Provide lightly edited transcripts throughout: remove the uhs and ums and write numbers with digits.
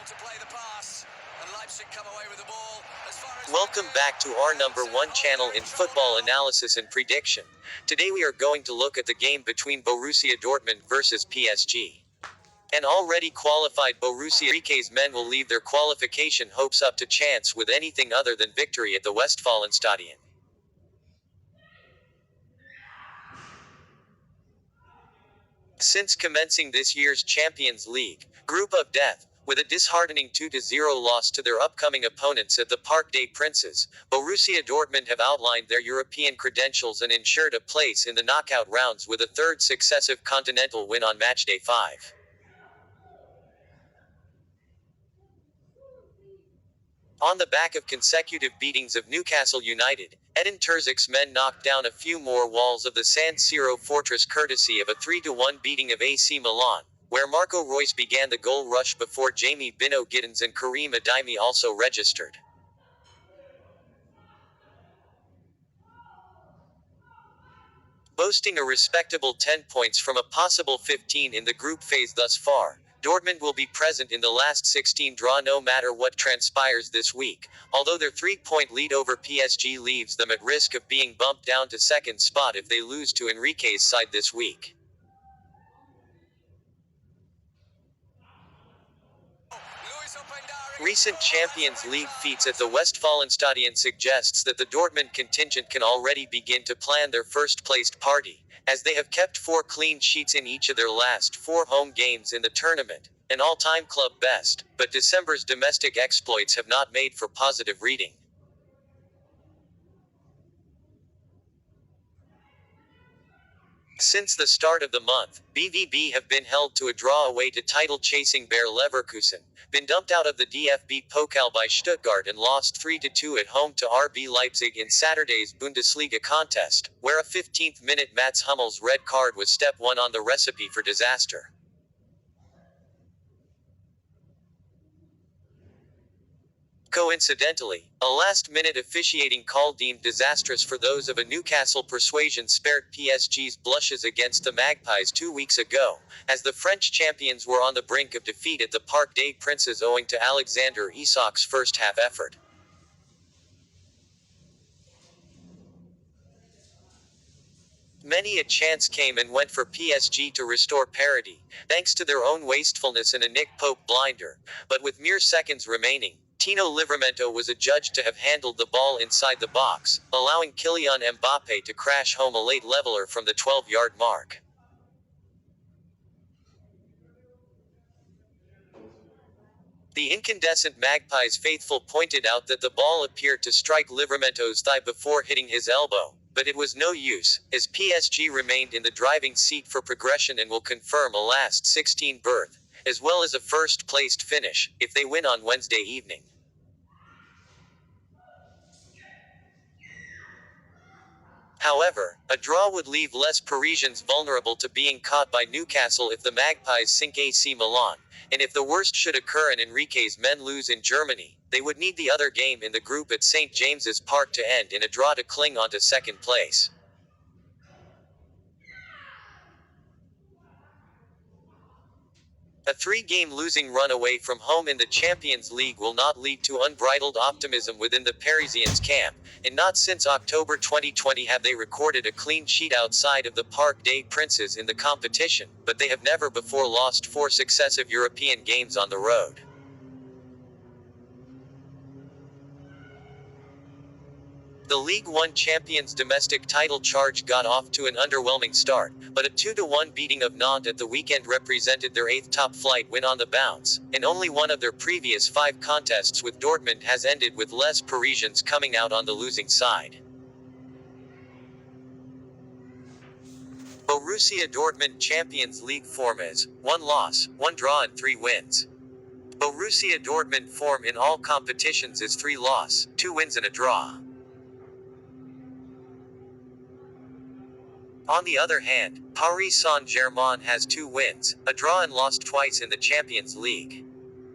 to play the pass, and Leipzig come away with the ball. Welcome back to our #1 channel in football analysis and prediction. Today we are going to look at the game between Borussia Dortmund versus PSG. An already qualified Borussia Enrique's men will leave their qualification hopes up to chance with anything other than victory at the Westfalenstadion. Since commencing this year's Champions League group of death, with a disheartening 2-0 loss to their upcoming opponents at the Parc des Princes, Borussia Dortmund have outlined their European credentials and ensured a place in the knockout rounds with a third successive continental win on matchday 5. On the back of consecutive beatings of Newcastle United, Edin Terzic's men knocked down a few more walls of the San Siro fortress courtesy of a 3-1 beating of AC Milan, where Marco Reus began the goal rush before Jamie Bino Gittins and Karim Adeyemi also registered. Boasting a respectable 10 points from a possible 15 in the group phase thus far, Dortmund will be present in the last 16 draw no matter what transpires this week, although their 3-point lead over PSG leaves them at risk of being bumped down to second spot if they lose to Enrique's side this week. Recent Champions League feats at the Westfalenstadion suggests that the Dortmund contingent can already begin to plan their first-placed party, as they have kept 4 clean sheets in each of their last 4 home games in the tournament, an all-time club best, but December's domestic exploits have not made for positive reading. Since the start of the month, BVB have been held to a draw away to title-chasing Bayer Leverkusen, been dumped out of the DFB Pokal by Stuttgart and lost 3-2 at home to RB Leipzig in Saturday's Bundesliga contest, where a 15th-minute Mats Hummels red card was step 1 on the recipe for disaster. Coincidentally, a last-minute officiating call deemed disastrous for those of a Newcastle persuasion spared PSG's blushes against the Magpies 2 weeks ago, as the French champions were on the brink of defeat at the Parc des Princes owing to Alexander Isak's first-half effort. Many a chance came and went for PSG to restore parity, thanks to their own wastefulness and a Nick Pope blinder, but with mere seconds remaining, Tino Livramento was adjudged to have handled the ball inside the box, allowing Kylian Mbappe to crash home a late leveler from the 12-yard mark. The incandescent Magpies faithful pointed out that the ball appeared to strike Livramento's thigh before hitting his elbow, but it was no use, as PSG remained in the driving seat for progression and will confirm a last 16 berth, as well as a first-placed finish, if they win on Wednesday evening. However, a draw would leave Les Parisians vulnerable to being caught by Newcastle if the Magpies sink AC Milan, and if the worst should occur and Enrique's men lose in Germany, they would need the other game in the group at St. James's Park to end in a draw to cling on to second place. A 3-game losing run away from home in the Champions League will not lead to unbridled optimism within the Parisians' camp, and not since October 2020 have they recorded a clean sheet outside of the Parc des Princes in the competition, but they have never before lost 4 successive European games on the road. The Ligue 1 champions' domestic title charge got off to an underwhelming start, but a 2-1 beating of Nantes at the weekend represented their 8th top-flight win on the bounce, and only one of their previous 5 contests with Dortmund has ended with Les Parisians coming out on the losing side. Borussia Dortmund Champions League form is 1 loss, 1 draw and 3 wins. Borussia Dortmund form in all competitions is 3 loss, 2 wins and a draw. On the other hand, Paris Saint-Germain has 2 wins, a draw and lost twice in the Champions League.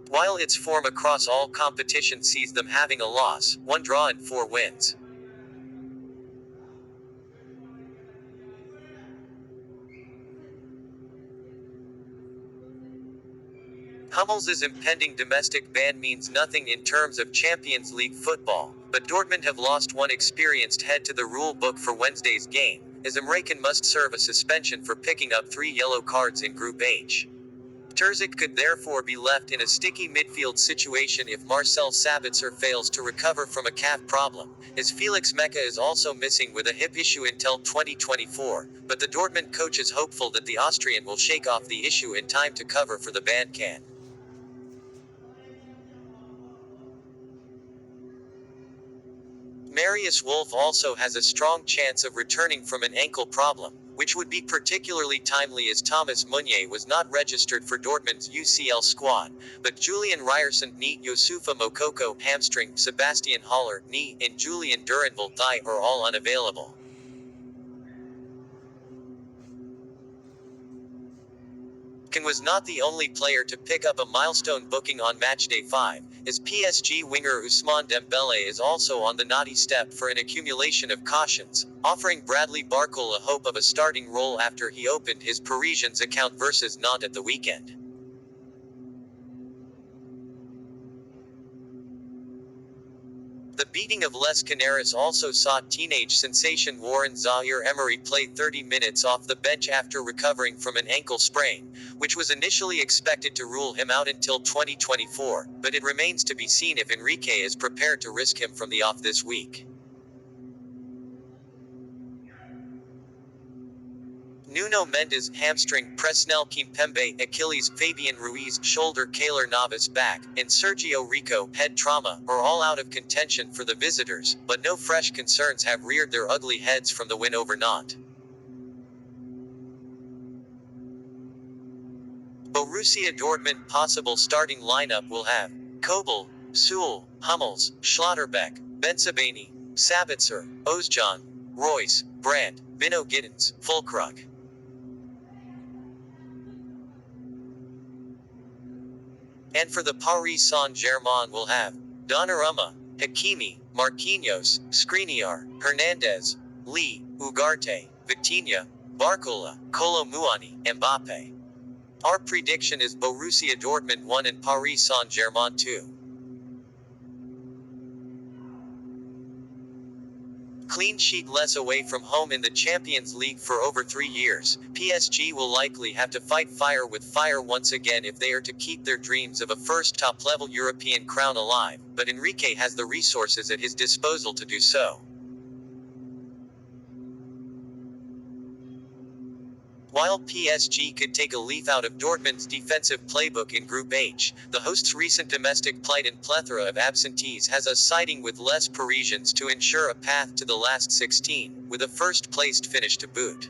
While its form across all competitions sees them having a loss, 1 draw and 4 wins. Hummels' impending domestic ban means nothing in terms of Champions League football, but Dortmund have lost one experienced head to the rule book for Wednesday's game, as Emrecan must serve a suspension for picking up 3 yellow cards in Group H. Terzic could therefore be left in a sticky midfield situation if Marcel Sabitzer fails to recover from a calf problem, as Felix Mecca is also missing with a hip issue until 2024, but the Dortmund coach is hopeful that the Austrian will shake off the issue in time to cover for the ban can. Marius Wolf also has a strong chance of returning from an ankle problem, which would be particularly timely as Thomas Meunier was not registered for Dortmund's UCL squad, but Julian Ryerson knee, Youssoufa Moukoko hamstring, Sebastian Haller knee, and Julian Duranville thigh are all unavailable. Can was not the only player to pick up a milestone booking on matchday 5, as PSG winger Ousmane Dembele is also on the naughty step for an accumulation of cautions, offering Bradley Barcola hope of a starting role after he opened his Parisians account versus Nantes at the weekend. The beating of Les Canaris also saw teenage sensation Warren Zaïre-Emery play 30 minutes off the bench after recovering from an ankle sprain, which was initially expected to rule him out until 2024, but it remains to be seen if Enrique is prepared to risk him from the off this week. Nuno Mendes, hamstring, Presnel Kimpembe, Achilles, Fabian Ruiz, shoulder, Keylor Navas back, and Sergio Rico, head trauma, are all out of contention for the visitors, but no fresh concerns have reared their ugly heads from the win over Nantes. Borussia Dortmund possible starting lineup will have Kobel, Sewell, Hummels, Schlotterbeck, Bensebaini, Sabitzer, Özcan, Royce, Brandt, Bino Gittins, Fulkrug. And for the Paris Saint-Germain will have Donnarumma, Hakimi, Marquinhos, Skriniar, Hernandez, Lee, Ugarte, Vitinha, Barcola, Kolo Muani, Mbappe. Our prediction is Borussia Dortmund 1 and Paris Saint-Germain 2. Clean sheet less away from home in the Champions League for over 3 years, PSG will likely have to fight fire with fire once again if they are to keep their dreams of a first top-level European crown alive, but Enrique has the resources at his disposal to do so. While PSG could take a leaf out of Dortmund's defensive playbook in Group H, the hosts' recent domestic plight and plethora of absentees has us siding with Les Parisians to ensure a path to the last 16, with a first-placed finish to boot.